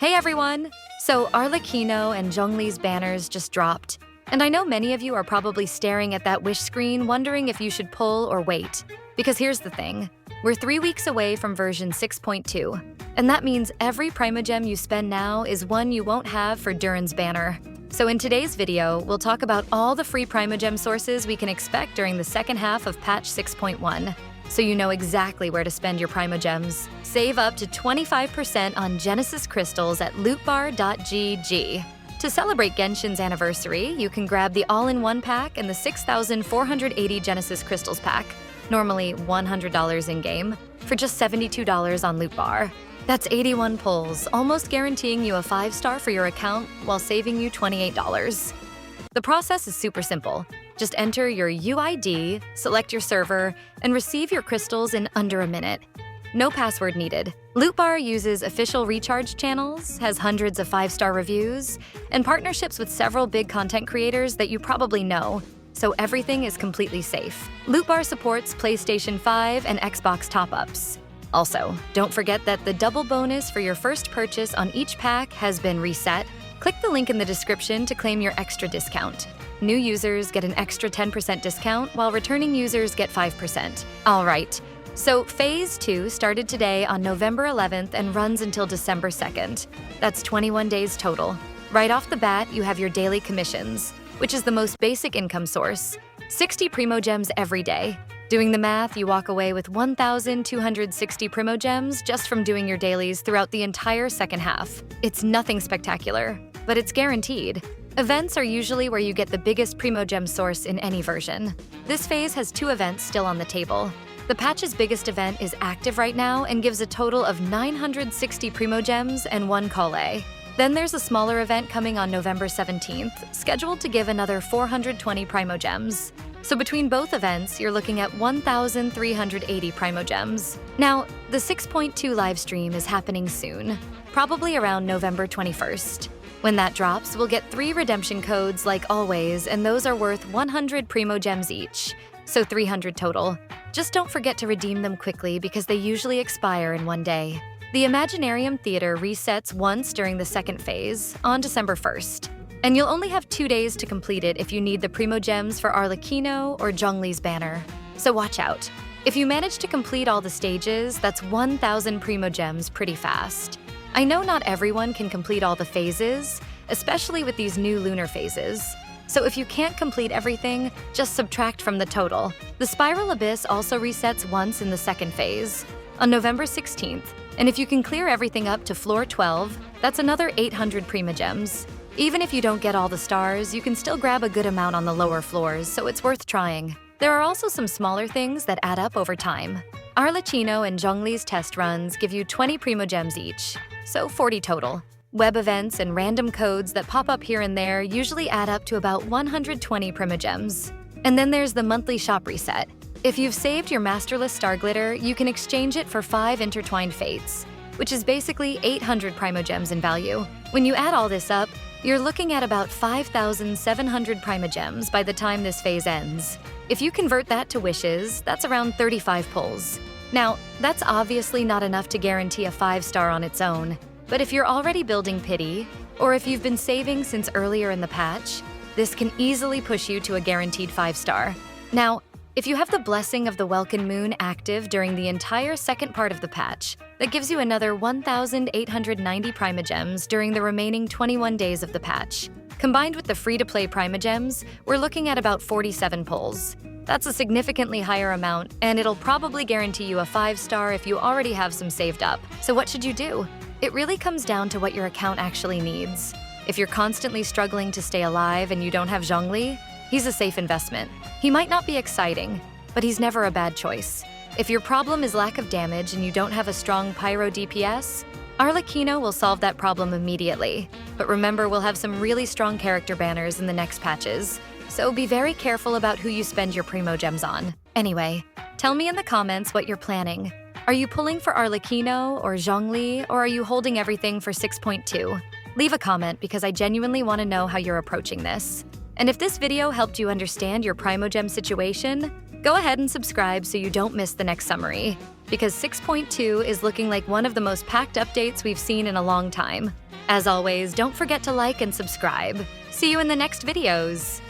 Hey everyone! So Arlecchino and Zhongli's banners just dropped, and I know many of you are probably staring at that wish screen wondering if you should pull or wait. Because here's the thing, we're 3 weeks away from version 6.2, and that means every primogem you spend now is one you won't have for Durin's banner. So in today's video, we'll talk about all the free primogem sources we can expect during the second half of patch 6.1. So you know exactly where to spend your primogems. Save up to 25% on Genesis crystals at lootbar.gg. To celebrate Genshin's anniversary, you can grab the all-in-one pack and the 6,480 Genesis crystals pack, normally $100 in-game, for just $72 on Lootbar. That's 81 pulls, almost guaranteeing you a 5-star for your account while saving you $28. The process is super simple. Just enter your UID, select your server, and receive your crystals in under a minute. No password needed. Lootbar uses official recharge channels, has hundreds of 5-star reviews, and partnerships with several big content creators that you probably know, so everything is completely safe. Lootbar supports PlayStation 5 and Xbox top-ups. Also, don't forget that the double bonus for your first purchase on each pack has been reset. Click the link in the description to claim your extra discount. New users get an extra 10% discount, while returning users get 5%. All right, so Phase 2 started today on November 11th and runs until December 2nd. That's 21 days total. Right off the bat, you have your daily commissions, which is the most basic income source. 60 primogems every day. Doing the math, you walk away with 1,260 primogems just from doing your dailies throughout the entire second half. It's nothing spectacular, but it's guaranteed. Events are usually where you get the biggest primogem source in any version. This phase has 2 events still on the table. The patch's biggest event is active right now and gives a total of 960 primogems and 1 Kale. Then there's a smaller event coming on November 17th, scheduled to give another 420 primogems. So between both events, you're looking at 1,380 primogems. Now, the 6.2 livestream is happening soon, probably around November 21st. When that drops, we'll get 3 redemption codes like always, and those are worth 100 primogems each, so 300 total. Just don't forget to redeem them quickly because they usually expire in 1 day. The Imaginarium Theater resets once during the second phase, on December 1st. And you'll only have 2 days to complete it if you need the primogems for Arlecchino or Zhongli's banner. So watch out. If you manage to complete all the stages, that's 1,000 primogems pretty fast. I know not everyone can complete all the phases, especially with these new lunar phases. So if you can't complete everything, just subtract from the total. The Spiral Abyss also resets once in the second phase, on November 16th. And if you can clear everything up to floor 12, that's another 800 primogems. Even if you don't get all the stars, you can still grab a good amount on the lower floors, so it's worth trying. There are also some smaller things that add up over time. Arlecchino and Zhongli's test runs give you 20 primogems each, so 40 total. Web events and random codes that pop up here and there usually add up to about 120 primogems. And then there's the monthly shop reset. If you've saved your masterless star glitter, you can exchange it for 5 intertwined fates, which is basically 800 primogems in value. When you add all this up, you're looking at about 5,700 primogems by the time this phase ends. If you convert that to wishes, that's around 35 pulls. Now, that's obviously not enough to guarantee a 5-star on its own, but if you're already building pity, or if you've been saving since earlier in the patch, this can easily push you to a guaranteed 5-star. Now, if you have the blessing of the Welkin moon active during the entire second part of the patch, that gives you another 1,890 primogems during the remaining 21 days of the patch. Combined with the free-to-play primogems, we're looking at about 47 pulls. That's a significantly higher amount, and it'll probably guarantee you a 5-star if you already have some saved up. So what should you do? It really comes down to what your account actually needs. If you're constantly struggling to stay alive and you don't have Zhongli, he's a safe investment. He might not be exciting, but he's never a bad choice. If your problem is lack of damage and you don't have a strong Pyro DPS, Arlecchino will solve that problem immediately. But remember, we'll have some really strong character banners in the next patches, so be very careful about who you spend your primogems on. Anyway, tell me in the comments what you're planning. Are you pulling for Arlecchino or Zhongli, or are you holding everything for 6.2? Leave a comment because I genuinely want to know how you're approaching this. And if this video helped you understand your primogem situation, go ahead and subscribe so you don't miss the next summary. because 6.2 is looking like one of the most packed updates we've seen in a long time. As always, don't forget to like and subscribe. See you in the next videos!